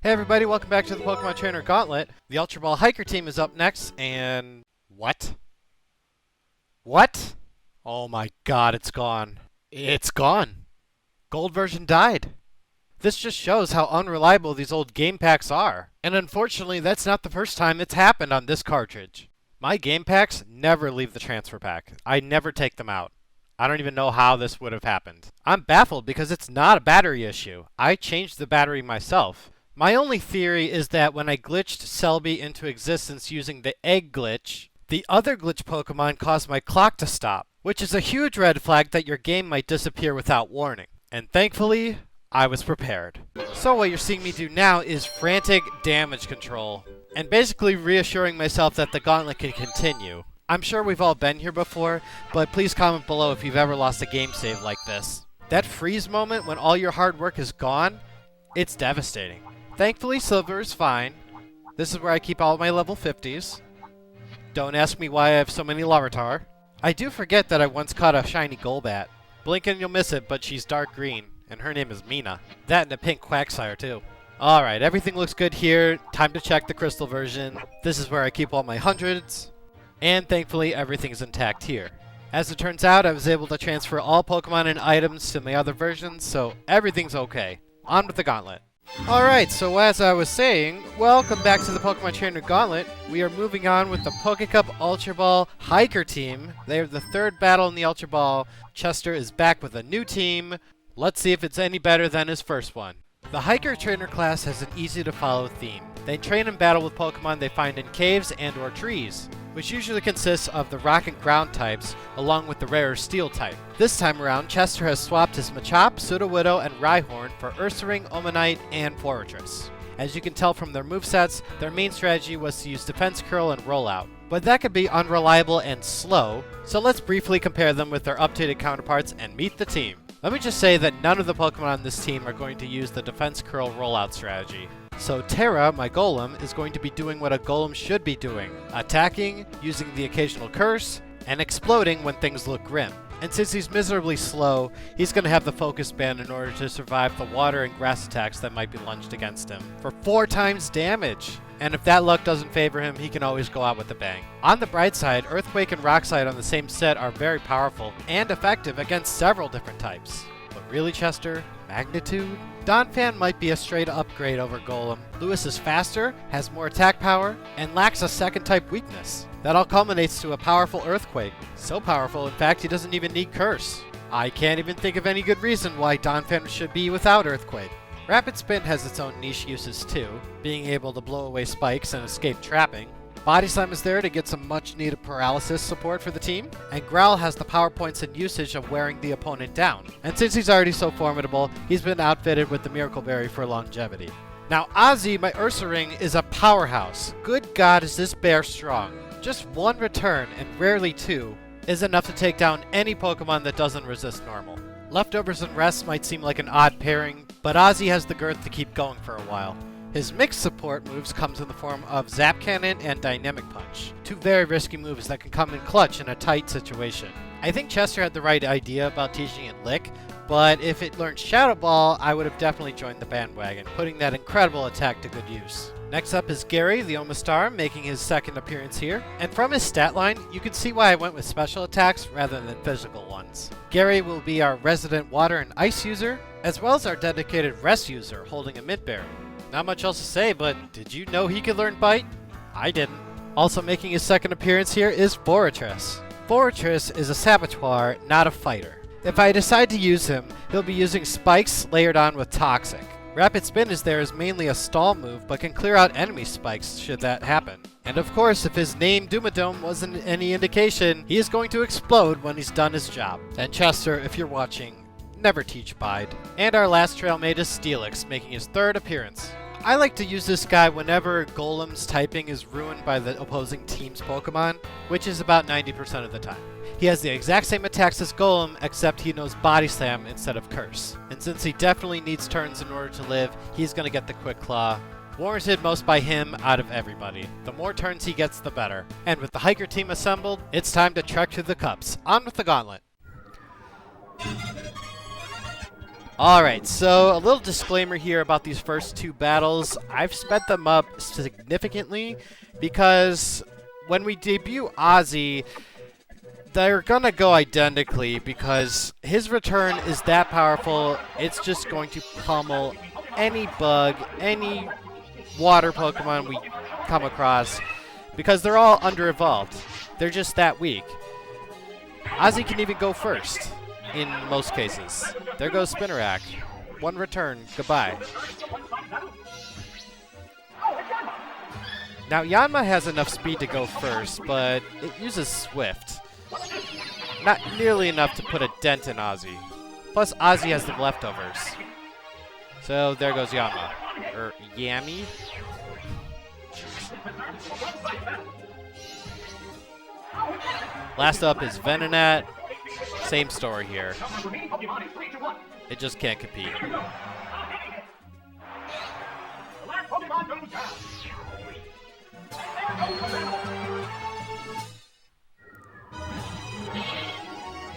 Hey everybody, welcome back to the Pokemon Trainer Gauntlet. The Ultra Ball Hiker team is up next, and... What? What? Oh my god, it's gone. It's gone. Gold version died. This just shows how unreliable these old game packs are. And unfortunately, that's not the first time it's happened on this cartridge. My game packs never leave the transfer pack. I never take them out. I don't even know how this would have happened. I'm baffled because it's not a battery issue. I changed the battery myself. My only theory is that when I glitched Celebi into existence using the egg glitch, the other glitch Pokemon caused my clock to stop, which is a huge red flag that your game might disappear without warning. And thankfully, I was prepared. So what you're seeing me do now is frantic damage control, and basically reassuring myself that the gauntlet can continue. I'm sure we've all been here before, but please comment below if you've ever lost a game save like this. That freeze moment when all your hard work is gone, it's devastating. Thankfully, Silver is fine. This is where I keep all my level 50s. Don't ask me why I have so many Larvitar. I do forget that I once caught a shiny Golbat. Blink and you'll miss it, but she's dark green, and her name is Mina. That and a pink Quagsire, too. Alright, everything looks good here. Time to check the crystal version. This is where I keep all my hundreds. And thankfully, everything's intact here. As it turns out, I was able to transfer all Pokemon and items to my other versions, so everything's okay. On with the Gauntlet. Alright, so as I was saying, welcome back to the Pokemon Trainer Gauntlet. We are moving on with the Poke Cup Ultra Ball Hiker team. They are the third battle in the Ultra Ball. Chester is back with a new team. Let's see if it's any better than his first one. The Hiker Trainer class has an easy-to-follow theme. They train and battle with Pokemon they find in caves and or trees, which usually consists of the rock and ground types, along with the rarer steel type. This time around, Chester has swapped his Machop, Sudowoodo, and Rhyhorn for Ursaring, Omanite, and Forretress. As you can tell from their movesets, their main strategy was to use Defense Curl and Rollout. But that could be unreliable and slow, so let's briefly compare them with their updated counterparts and meet the team. Let me just say that none of the Pokemon on this team are going to use the Defense Curl Rollout strategy. So Terra, my Golem, is going to be doing what a Golem should be doing, attacking, using the occasional curse, and exploding when things look grim. And since he's miserably slow, he's going to have the focus band in order to survive the water and grass attacks that might be lunged against him, for 4 times damage! And if that luck doesn't favor him, he can always go out with a bang. On the bright side, Earthquake and Rock Slide on the same set are very powerful and effective against several different types. But really, Chester? Magnitude? Donphan might be a straight upgrade over Golem. Lewis is faster, has more attack power, and lacks a second type weakness. That all culminates to a powerful Earthquake. So powerful, in fact, he doesn't even need Curse. I can't even think of any good reason why Donphan should be without Earthquake. Rapid Spin has its own niche uses too, being able to blow away spikes and escape trapping. Body Slam is there to get some much needed paralysis support for the team, and Growl has the power points and usage of wearing the opponent down. And since he's already so formidable, he's been outfitted with the Miracle Berry for longevity. Now Ozzy, my Ursaring, is a powerhouse. Good God, is this bear strong. Just one return, and rarely two, is enough to take down any Pokemon that doesn't resist normal. Leftovers and Rest might seem like an odd pairing, but Ozzy has the girth to keep going for a while. His mixed support moves comes in the form of Zap Cannon and Dynamic Punch, 2 very risky moves that can come in clutch in a tight situation. I think Chester had the right idea about teaching it Lick, but if it learned Shadow Ball, I would have definitely joined the bandwagon, putting that incredible attack to good use. Next up is Gary, the Omastar, making his second appearance here. And from his stat line, you can see why I went with special attacks rather than physical ones. Gary will be our resident water and ice user, as well as our dedicated rest user, holding a Mint Berry. Not much else to say, but did you know he could learn Bite? I didn't. Also making his second appearance here is Forretress. Forretress is a Saboteur, not a fighter. If I decide to use him, he'll be using Spikes layered on with Toxic. Rapid Spin is there as mainly a stall move, but can clear out enemy spikes should that happen. And of course, if his name Doomadome wasn't any indication, he is going to explode when he's done his job. And Chester, if you're watching, never teach Bide. And our last trail mate is Steelix, making his third appearance. I like to use this guy whenever Golem's typing is ruined by the opposing team's Pokemon, which is about 90% of the time. He has the exact same attacks as Golem, except he knows Body Slam instead of Curse. And since he definitely needs turns in order to live, he's going to get the Quick Claw. Warranted most by him out of everybody. The more turns he gets, the better. And with the Hiker team assembled, it's time to trek through the cups. On with the Gauntlet. Alright, so a little disclaimer here about these first two battles. I've sped them up significantly because when we debut Ozzy, they're gonna go identically because his return is that powerful. It's just going to pummel any bug, any water Pokemon we come across because they're all under-evolved. They're just that weak. Ozzy can even go first in most cases. There goes Spinarak. One return. Goodbye. Now, Yanma has enough speed to go first, but it uses Swift. Not nearly enough to put a dent in Ozzy. Plus, Ozzy has the leftovers. So, there goes Yanma. Or, Yami? Last up is Venonat. Same story here. It just can't compete.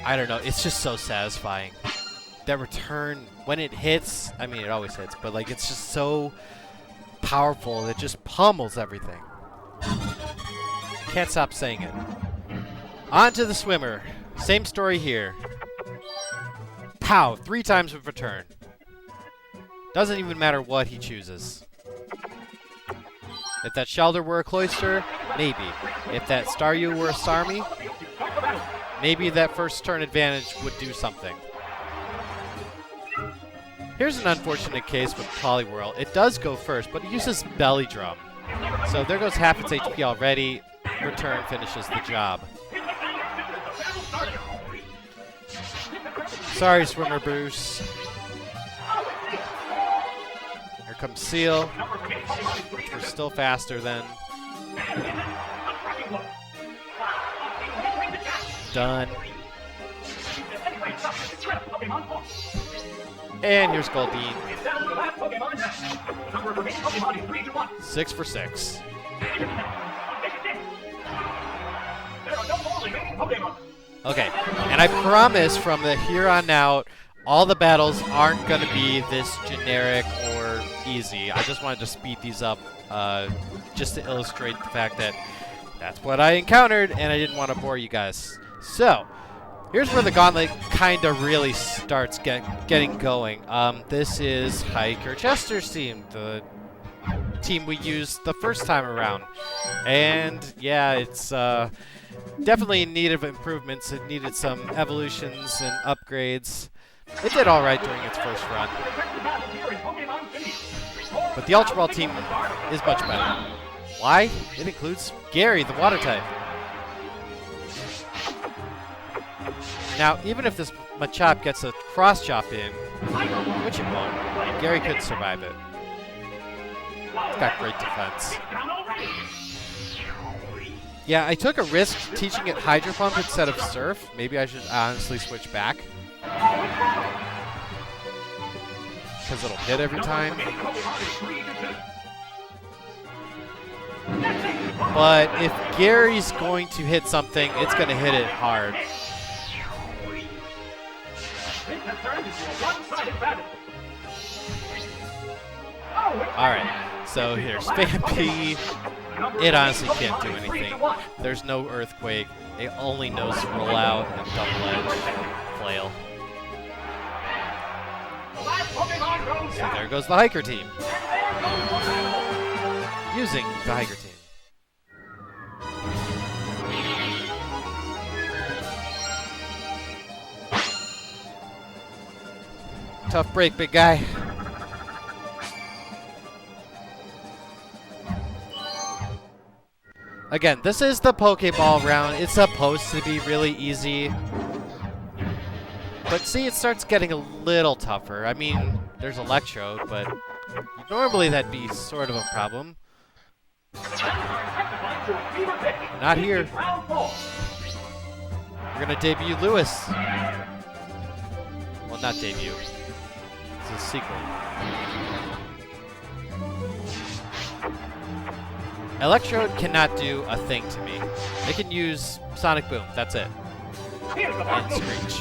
I don't know, it's just so satisfying. That return, when it hits, I mean, it always hits, but like, it's just so powerful. It just pummels everything. Can't stop saying it. On to the swimmer. Same story here. Pow! 3 times with return. Doesn't even matter what he chooses. If that Shelter were a Cloyster, maybe. If that Staryu were a Starmie, maybe that first turn advantage would do something. Here's an unfortunate case with Poliwhirl. It does go first, but it uses Belly Drum. So there goes half its HP already. Return finishes the job. Sorry, Swimmer Bruce. Here comes Seal, which we're still faster than. Done. And here's Goldeen. 6 for 6. Okay, and I promise from the here on out, all the battles aren't going to be this generic or easy. I just wanted to speed these up just to illustrate the fact that that's what I encountered, and I didn't want to bore you guys. So, here's where the Gauntlet kind of really starts getting going. This is Hiker Chester's team, the team we used the first time around. And, yeah, it's definitely in need of improvements. It needed some evolutions and upgrades. It did alright during its first run. But the Ultra Ball team is much better. Why? It includes Gary, the water type. Now, even if this Machop gets a cross chop in, which it won't, Gary could survive it. It's got great defense. Yeah, I took a risk teaching it Hydro Pump instead of Surf. Maybe I should honestly switch back. Because it'll hit every time. But if Gary's going to hit something, it's going to hit it hard. Alright, so here's Stampede. It honestly can't do anything. There's no Earthquake. It only knows Roll Out and Double Edge Flail. So there goes the Hiker team. Using the Hiker team. Tough break, big guy. Again, this is the Pokeball round. It's supposed to be really easy. But see, it starts getting a little tougher. I mean, there's Electrode, but normally that'd be sort of a problem. Not here. We're gonna debut Lewis. Well, not debut. It's a sequel. Electrode cannot do a thing to me. It can use Sonic Boom. That's it. And Screech.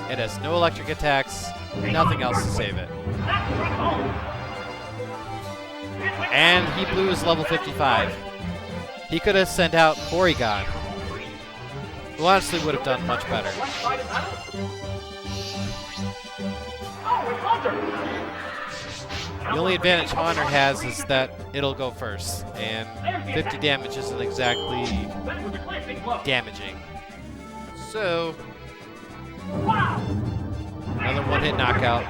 It has no electric attacks. Nothing else to save it. And he blew his level 55. He could have sent out Porygon, who honestly would have done much better. The only advantage Haunter has is that it'll go first, and 50 damage isn't exactly damaging. So, another one-hit knockout.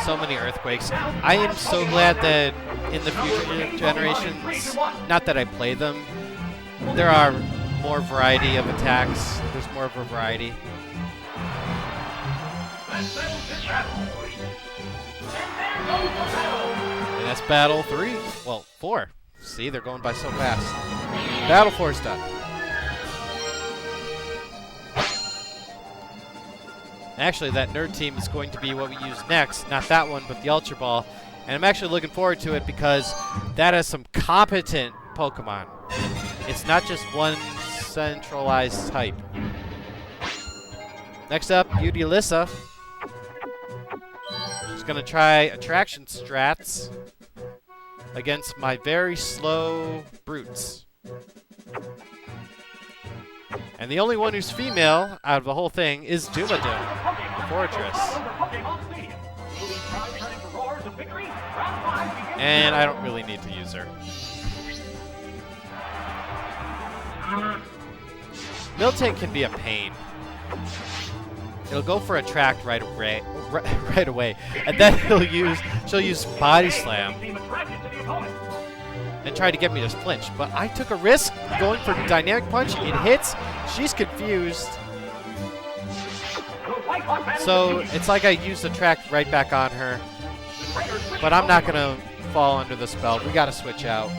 So many earthquakes. I am so glad that in the future generations, not that I play them, there are more variety of attacks. There's more of a variety. And that's battle 3. Well, 4. See, they're going by so fast. Battle 4 is done. Actually, that nerd team is going to be what we use next. Not that one, but the Ultra Ball. And I'm actually looking forward to it because that has some competent Pokemon. It's not just one centralized type. Next up, Beauty Alyssa. She's going to try Attraction Strats against my very slow Brutes. And the only one who's female out of the whole thing is Dumadum, the Fortress. And I don't really need to use her. Miltank can be a pain. It'll go for Attract right away, and then she'll use Body Slam and try to get me to flinch. But I took a risk going for Dynamic Punch. It hits. She's confused. So it's like I used Attract right back on her. But I'm not going to fall under the spell. We got to switch out.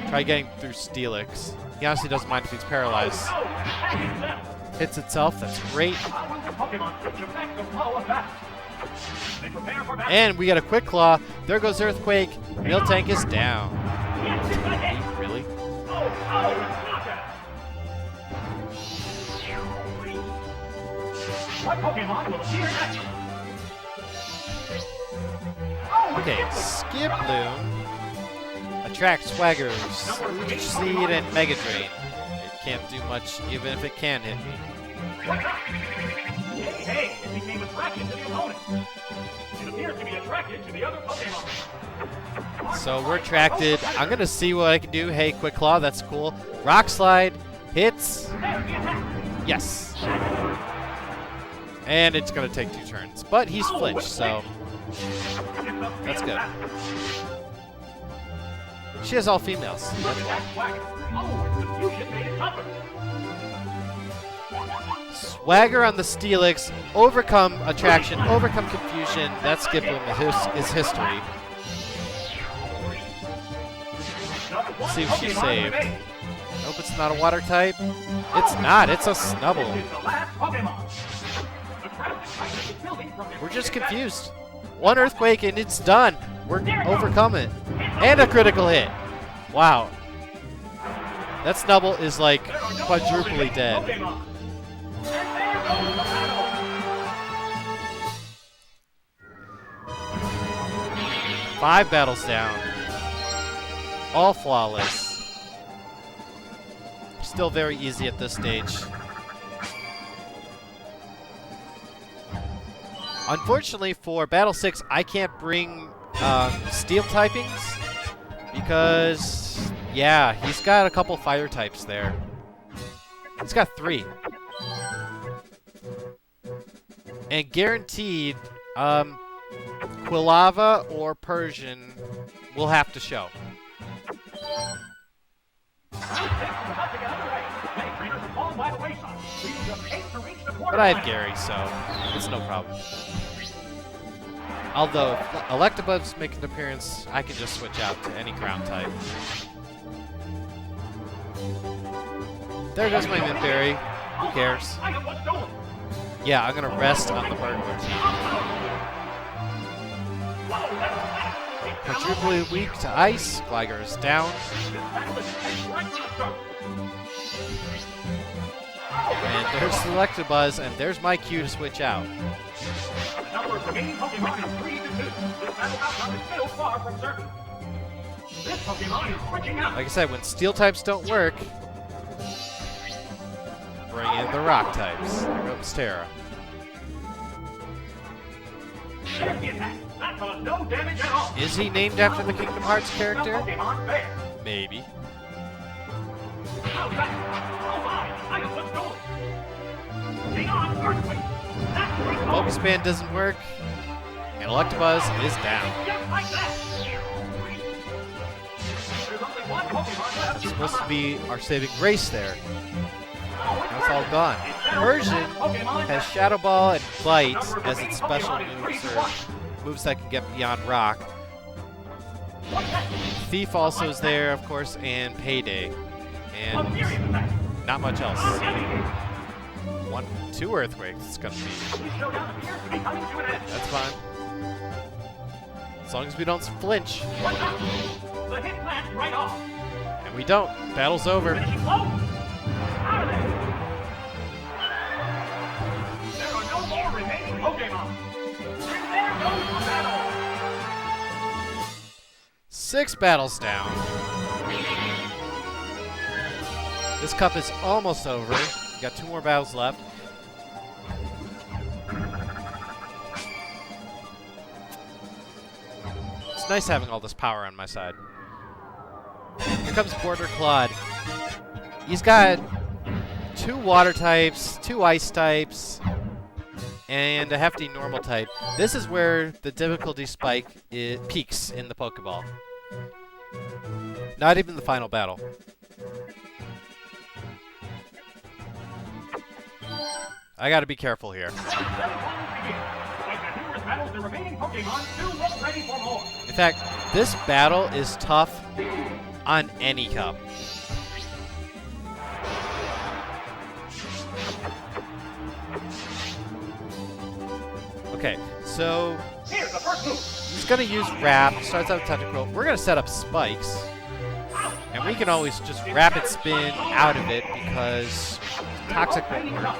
Try getting through Steelix. He honestly doesn't mind if he's paralyzed. Hits itself. That's great. And we got a Quick Claw. There goes Earthquake. Miltank is down. Really? Okay, Skip Loom. Attract Swagger, Sludge Seed, and Mega Drain. It can't do much even if it can hit me. Hey, it became attracted to the opponent. It appears to be attracted to the other Pokemon. So we're attracted. I'm going to see what I can do. Hey, Quick Claw, that's cool. Rock Slide, hits. Yes. And it's going to take 2 turns. But he's flinched, so that's good. She has all females. Swagger on the Steelix, overcome Attraction, overcome Confusion. That Skip Loom is history. Let's see if she's saved. Nope, it's not a water type. It's not, it's a Snubble. We're just confused. One Earthquake and it's done. We're overcome it. And a critical hit. Wow. That Snubble is like quadruply dead. Five battles down. All flawless. Still very easy at this stage. Unfortunately for Battle 6, I can't bring Steel typings because, yeah, he's got a couple Fire types there. He's got 3. And guaranteed, Quilava or Persian will have to show. Many trainers have fallen by the wayside, leaving just 8 to reach the quarterfinals. But I have Gary, so it's no problem. Although, if Electabuzz make an appearance, I can just switch out to any ground type. There goes my Minberry. Who cares? I have one stolen. Yeah, I'm gonna rest on the burglar team. Quadruply weak to ice. Gligar is down. And there's Electabuzz, and there's my cue to switch out. The number of remaining Pokemon is 3 to 2. This battle outcome is still far from certain. This Pokemon is switching out. Like I said, when steel types don't work, bring in the rock types. Here comes Terra. There's the attack. That caused no damage at all. Is he named after the Kingdom Hearts character? Pokemon fair. Maybe. How's that? Oh my! I have one stolen. Hang on, Earthquake. That's great. Focus Band doesn't work, and Electabuzz is down. Just like that. There's only one Pokemon left. It's supposed to be our saving grace there. Now it's all gone. Persian has Shadow Ball and Bite as its special moves, or moves that can get beyond Rock. Thief also is there, of course, and Payday. And not much else. 2 Earthquakes it's gonna be. That's fine. As long as we don't flinch. The hit lands right off. And we don't. Battle's over. Finishing blow. Out of there. There are no more remaining Pokemon. And there goes the battle. 6 battles down. This cup is almost over. We got 2 more battles left. It's nice having all this power on my side. Here comes Border Claude. He's got 2 water types, 2 ice types, and a hefty normal type. This is where the difficulty spike peaks in the Pokeball. Not even the final battle. I gotta be careful here. In fact, this battle is tough on any cup. Okay, so he's gonna use Wrap, starts out with Tentacruel. We're gonna set up spikes. And we can always just rapid spin out of it because Toxic won't work.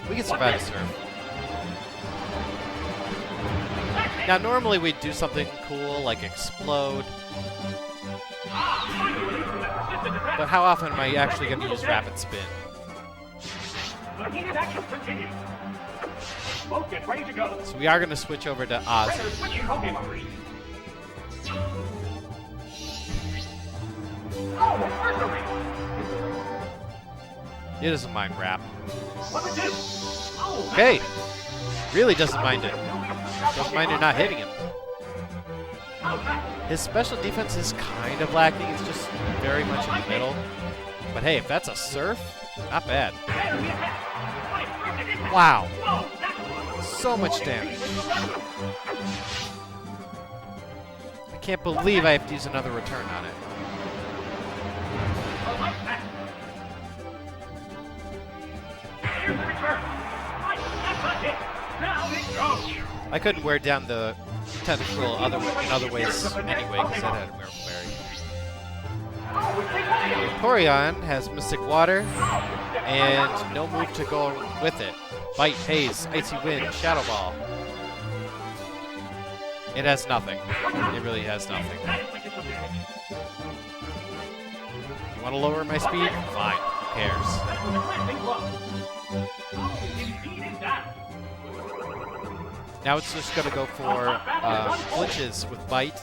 We can survive a surf. Now, normally we'd do something cool like Explode. But how often am I actually going to use Rapid Spin? So we are going to switch over to Ozzy. He doesn't mind Rap. Okay. Really doesn't mind it. Doesn't mind it not hitting him. His special defense is kind of lacking. It's just very much in the middle. But hey, if that's a Surf, not bad. Wow. So much damage. I can't believe I have to use another return on it. I couldn't wear down the Tentacruel in other ways anyway, because that had a Miracle Berry. Vaporeon has Mystic Water, and no move to go with it. Bite, Haze, Icy Wind, Shadow Ball. It has nothing. It really has nothing. You want to lower my speed? Fine. Who cares? Now it's just going to go for flinches with Bite.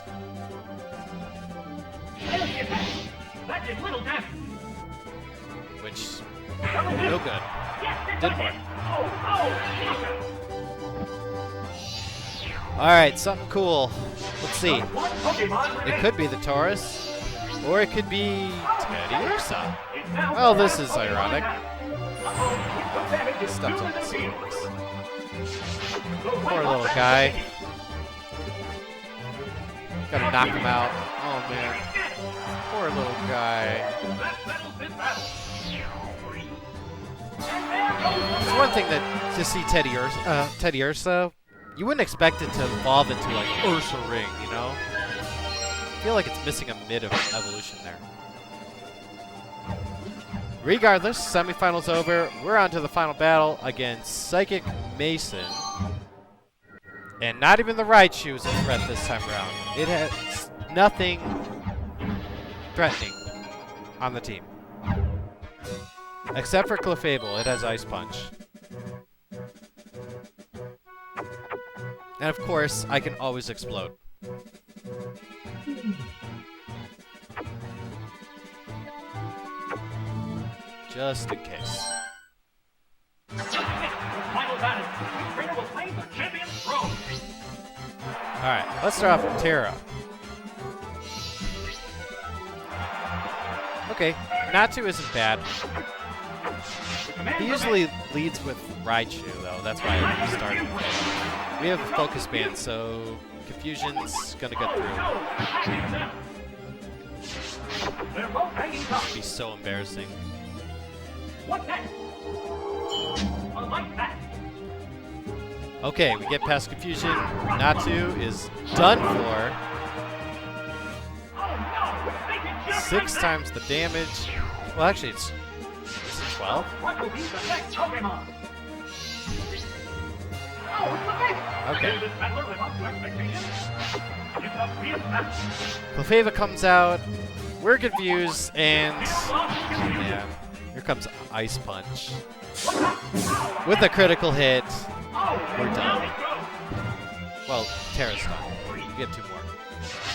Which, no good. Didn't work. Alright, something cool. Let's see. It could be the Taurus. Or it could be Teddy Ursa. Well, this is ironic. He steps on the Steelix. Poor little guy. Gotta knock him out. Oh man. Poor little guy. It's one thing that to see Teddy Ursa, you wouldn't expect it to evolve into like Ursa Ring, you know? I feel like it's missing a mid of evolution there. Regardless, semifinals over. We're on to the final battle against Psychic Mason. And not even the Raichu is a threat this time around. It has nothing threatening on the team. Except for Clefable, it has Ice Punch. And of course, I can always explode. Just in case. Alright, let's start off with Terra. Okay, Natu isn't bad. He usually leads with Raichu, though. That's why I started with him. We have a Focus Band, so Confusion's gonna get through. It'd be so embarrassing. Okay, we get past Confusion. Natu is done for. 6 times the damage. Well, actually, it's 12. Okay. Clefable comes out. We're confused, and yeah, here comes Ice Punch. With a critical hit, we're done. Well, Terra's done. You get 2 more.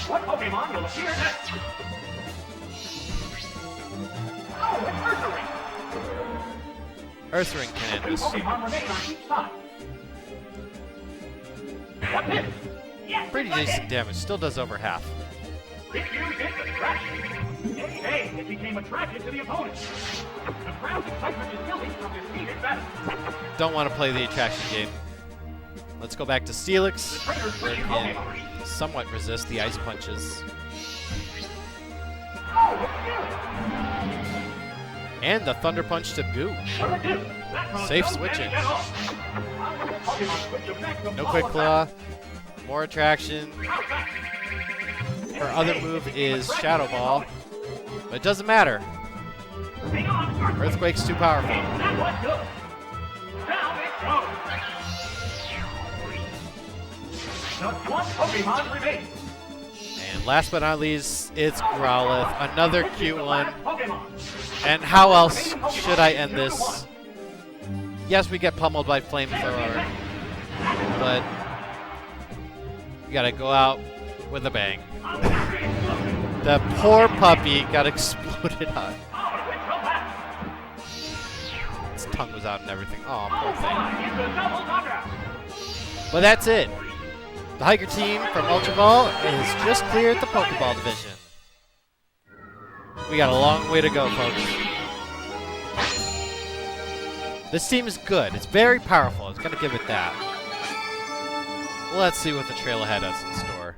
What Pokemon will appear next? Oh, it's Earth Ring can end this. Pokemon remain on each side. What's this? Yes, Pretty decent damage. Still does over half. It used its attraction. Hey, it became attracted to the opponent. The crowd's excitement is building from this heated battle. Don't want to play the attraction game. Let's go back to Steelix, where it can somewhat resist the Ice Punches. And the Thunder Punch to boot. Safe switching. No Quick Claw. More attraction. Her other move is Shadow Ball. But it doesn't matter. Earthquake's too powerful. Just one Pokemon remains. And last but not least, it's Growlithe. Another cute one. And how else should I end this? Yes, we get pummeled by Flamethrower, but we gotta go out with a bang. The poor puppy got exploded on. Its tongue was out and everything. Oh, poor thing. But that's it. The Hiker team from Ultra Ball is just cleared the Pokeball division. We got a long way to go, folks. This team is good. It's very powerful. It's going to give it that. Well, let's see what the trail ahead has in store.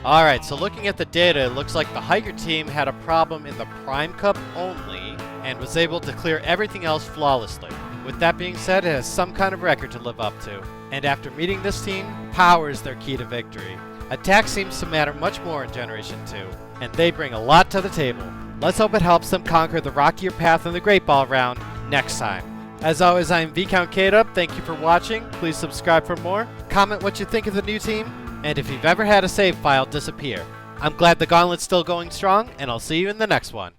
Alright, so looking at the data, it looks like the Hiker team had a problem in the Prime Cup only and was able to clear everything else flawlessly. With that being said, it has some kind of record to live up to. And after meeting this team, power is their key to victory. Attack seems to matter much more in Generation 2, and they bring a lot to the table. Let's hope it helps them conquer the rockier path in the Great Ball round next time. As always, I'm ViscountKdub. Thank you for watching. Please subscribe for more. Comment what you think of the new team, and if you've ever had a save file disappear. I'm glad the Gauntlet's still going strong, and I'll see you in the next one.